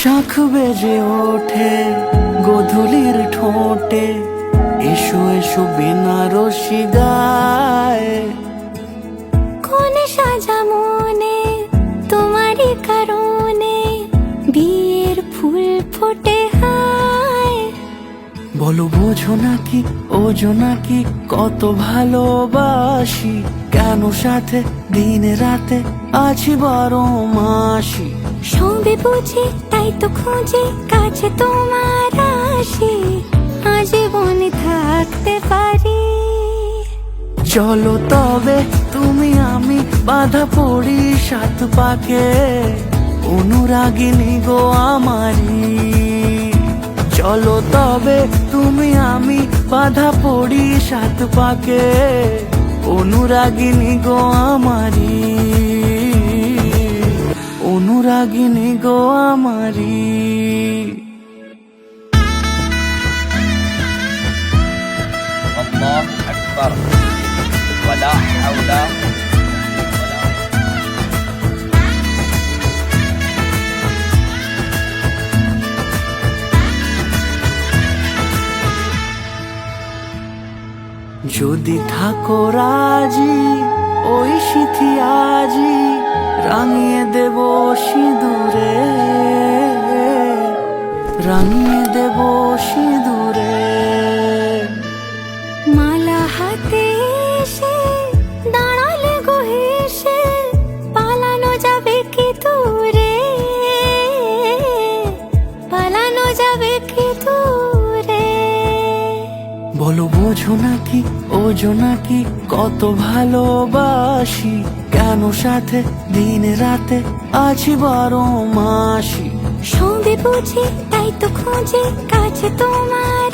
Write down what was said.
শাঁখ বেজে ওঠে গোধূলির ঠোঁটে, এসো এসো বেনারসি গায়ে। কোন সাজা মনে তোমারই কারণে, বিয়ের ফুল ফোটে হায়। বলো বোঝো নাকি ওজো নাকি কত ভালোবাসি, কেন সাথে দিন রাতে আছি 12 মাসি। সবে বুঝি তাই তো খুঁজি কাছে তোমার আসি, আজীবনে থাকতে পারি। চলো তবে তুমি আমি বাঁধা পড়ি 7 পাকে, অনুরাগিনী গো আমারি। চলো তবে তুমি আমি বাঁধা পড়ি 7 পাকে, অনুরাগিনী গো আমারি, অনুরাগিনী গো আমারি। الله أكبر ولا حول ولا যদি থাকো রাজি ওই সিথি আজি, রাঙিয়ে দেব সিঁদুরে, রাঙিয়ে দেব সিঁদুরে। মালা হাতে এসে দাঁড়ালে গো হেসে, পালানো যাবে কি দূরে, পালানো যাবে কি দূরে। বলো বোঝো নাকি ওজো নাকি কত ভালোবাসি, কেন সাথে দিন রাতে আছি 12 মাসি। সবে বুঝি তাই তো খুঁজি কাছে তোমার